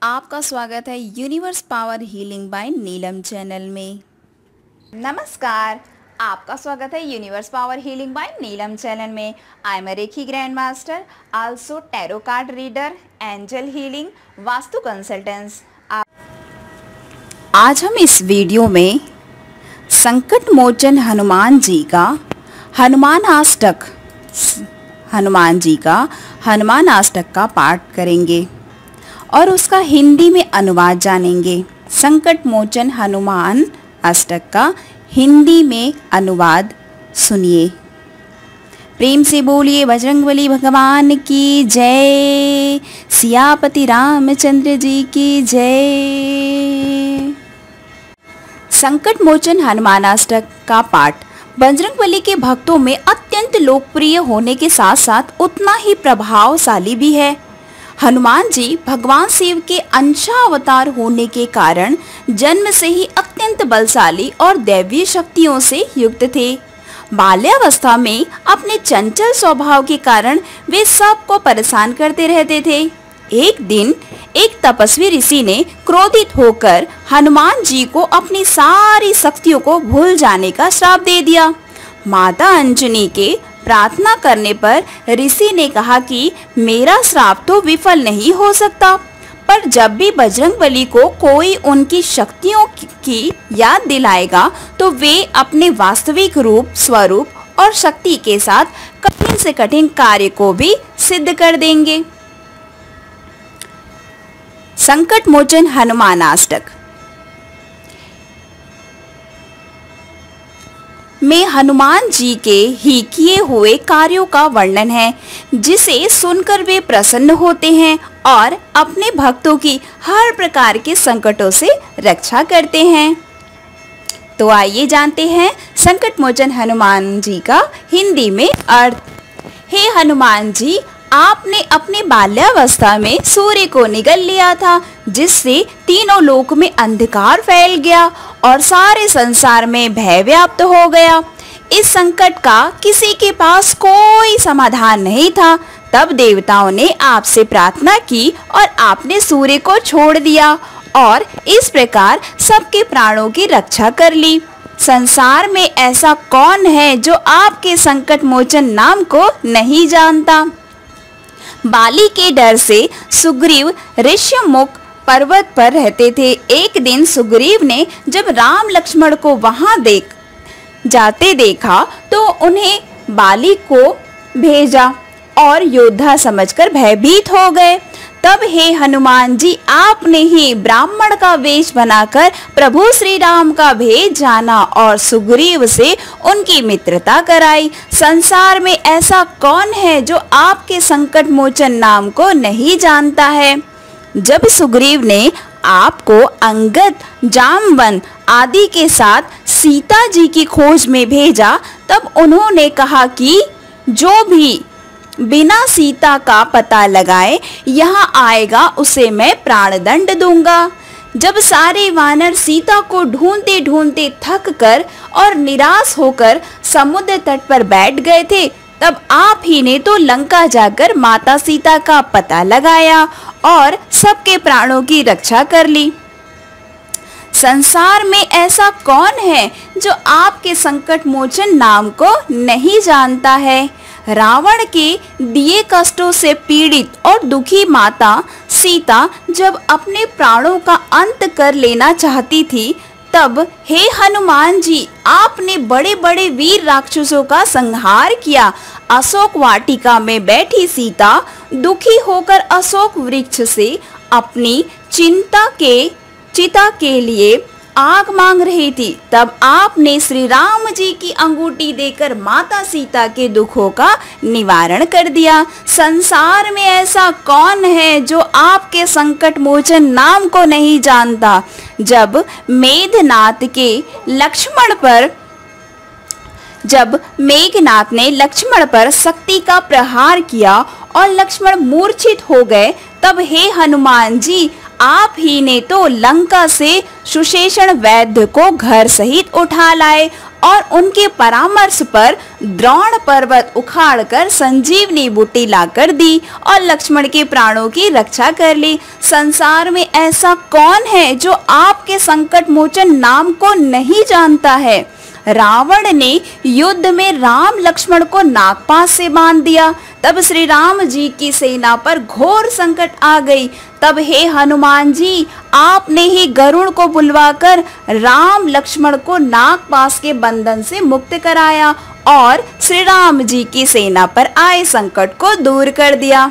आपका स्वागत है यूनिवर्स पावर हीलिंग बाय नीलम चैनल में। नमस्कार, आपका स्वागत है यूनिवर्स पावर हीलिंग बाय नीलम चैनल में। I am Rekhi grand master, also tarot card reader, angel healing, vastu consultants. आज हम इस वीडियो में संकट मोचन हनुमान जी का हनुमान अष्टक का पाठ करेंगे और उसका हिंदी में अनुवाद जानेंगे। संकट मोचन हनुमान अष्टक का हिंदी में अनुवाद सुनिए। प्रेम से बोलिए बजरंगबली भगवान की जय, सियापति रामचंद्र जी की जय। संकट मोचन हनुमान अष्टक का पाठ बजरंगबली के भक्तों में अत्यंत लोकप्रिय होने के साथ साथ उतना ही प्रभावशाली भी है। हनुमान जी भगवान शिव के अंशावतार होने के कारण जन्म से ही अत्यंत बलशाली और दैवीय शक्तियों से युक्त थे। बाल्यावस्था में अपने चंचल स्वभाव के कारण वे सबको परेशान करते रहते थे। एक दिन एक तपस्वी ऋषि ने क्रोधित होकर हनुमान जी को अपनी सारी शक्तियों को भूल जाने का श्राप दे दिया। माता अंजनी के प्रार्थना करने पर ऋषि ने कहा कि मेरा श्राप तो विफल नहीं हो सकता, पर जब भी बजरंगबली को कोई उनकी शक्तियों की याद दिलाएगा तो वे अपने वास्तविक रूप, स्वरूप और शक्ति के साथ कठिन से कठिन कार्य को भी सिद्ध कर देंगे। संकट मोचन हनुमान अष्टक में हनुमान जी के ही किए हुए कार्यों का वर्णन है, जिसे सुनकर वे प्रसन्न होते हैं और अपने भक्तों की हर प्रकार के संकटों से रक्षा करते हैं। तो आइए जानते हैं संकट मोचन हनुमान जी का हिंदी में अर्थ। हे हनुमान जी, आपने अपने बाल्यावस्था में सूर्य को निगल लिया था, जिससे तीनों लोक में अंधकार फैल गया और सारे संसार में भय व्याप्त हो गया। इस संकट का किसी के पास कोई समाधान नहीं था। तब देवताओं ने आपसे प्रार्थना की और आपने सूर्य को छोड़ दिया और इस प्रकार सबके प्राणों की रक्षा कर ली। संसार में ऐसा कौन है जो आपके संकट मोचन नाम को नहीं जानता। बाली के डर से सुग्रीव ऋष्यमुख पर्वत पर रहते थे। एक दिन सुग्रीव ने जब राम लक्ष्मण को वहां जाते देखा तो उन्हें बाली को भेजा और योद्धा समझकर भयभीत हो गए। तब हे हनुमान जी, आपने ही ब्राह्मण का वेश बनाकर प्रभु श्री राम का भेद जाना और सुग्रीव से उनकी मित्रता कराई। संसार में ऐसा कौन है जो आपके संकट मोचन नाम को नहीं जानता है। जब सुग्रीव ने आपको अंगद, जामवन आदि के साथ सीता जी की खोज में भेजा, तब उन्होंने कहा कि जो भी बिना सीता का पता लगाए यहाँ आएगा उसे मैं प्राणदंड दूंगा। जब सारे वानर सीता को ढूंढते ढूंढते थक कर और निराश होकर समुद्र तट पर बैठ गए थे, तब आप ही ने तो लंका जाकर माता सीता का पता लगाया और सबके प्राणों की रक्षा कर ली। संसार में ऐसा कौन है जो आपके संकट मोचन नाम को नहीं जानता है। रावण के दिए कष्टों से पीड़ित और दुखी माता सीता जब अपने प्राणों का अंत कर लेना चाहती थी, तब हे हनुमान जी, आपने बड़े बड़े वीर राक्षसों का संहार किया। अशोक वाटिका में बैठी सीता दुखी होकर अशोक वृक्ष से अपनी चिता के लिए आग मांग रही थी। तब आपने श्री राम जी की अंगूठी देकर माता सीता के दुखों का निवारण कर दिया। संसार में ऐसा कौन है जो आपके संकट मोचन नाम को नहीं जानता। जब मेघनाथ ने लक्ष्मण पर शक्ति का प्रहार किया और लक्ष्मण मूर्छित हो गए, तब हे हनुमान जी, आप ही ने तो लंका से सुशेषण वैद्य को घर सहित उठा लाए और उनके परामर्श पर द्रोण पर्वत उखाड़कर संजीवनी बूटी लाकर दी और लक्ष्मण के प्राणों की रक्षा कर ली। संसार में ऐसा कौन है जो आपके संकट मोचन नाम को नहीं जानता है। रावण ने युद्ध में राम लक्ष्मण को नागपाश से बांध दिया। तब श्री राम जी की सेना पर घोर संकट आ गई। तब हे हनुमान जी, आपने ही गरुड़ को बुलवाकर राम लक्ष्मण को नागपाश के बंधन से मुक्त कराया और श्री राम जी की सेना पर आए संकट को दूर कर दिया।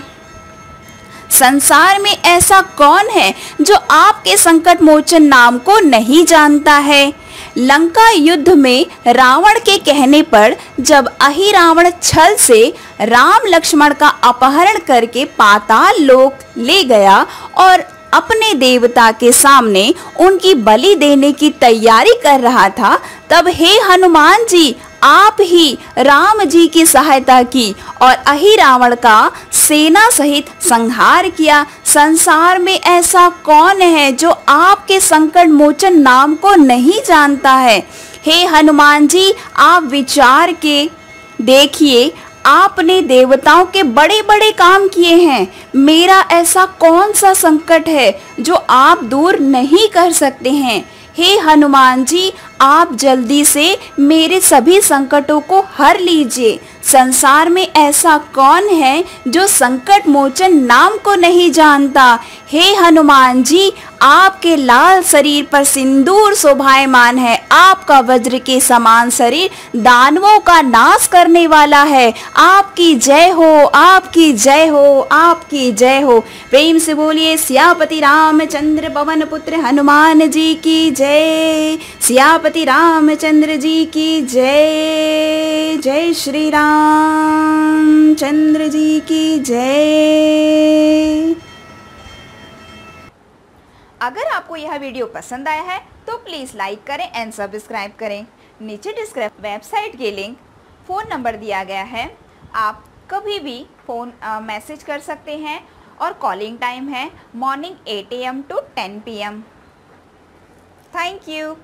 संसार में ऐसा कौन है जो आपके संकट मोचन नाम को नहीं जानता है। लंका युद्ध में रावण के कहने पर जब अहिरावण छल से राम लक्ष्मण का अपहरण करके पाताल लोक ले गया और अपने देवता के सामने उनकी बलि देने की तैयारी कर रहा था, तब हे हनुमान जी, आप ही राम जी की सहायता की और अहिरावण का सेना सहित संहार किया। संसार में ऐसा कौन है जो आपके संकट मोचन नाम को नहीं जानता है। हे हनुमान जी, आप विचार के देखिए, आपने देवताओं के बड़े बड़े काम किए हैं। मेरा ऐसा कौन सा संकट है जो आप दूर नहीं कर सकते हैं। हे हनुमान जी, आप जल्दी से मेरे सभी संकटों को हर लीजिए। संसार में ऐसा कौन है जो संकट मोचन नाम को नहीं जानता। हे हनुमान जी, आपके लाल शरीर पर सिंदूर शोभायमान है। आपका वज्र के समान शरीर दानवों का नाश करने वाला है। आपकी जय हो, आपकी जय हो, आपकी जय हो। प्रेम से बोलिए सियापति रामचंद्र पवन पुत्र हनुमान जी की जय। सियापति रामचंद्र जी की जय। जय श्री राम चंद्र जी की जय। अगर आपको यह वीडियो पसंद आया है तो प्लीज़ लाइक करें एंड सब्सक्राइब करें। नीचे डिस्क्रिप्शन वेबसाइट के लिंक, फ़ोन नंबर दिया गया है। आप कभी भी फ़ोन मैसेज कर सकते हैं और कॉलिंग टाइम है morning 8 AM to 10 PM। Thank you.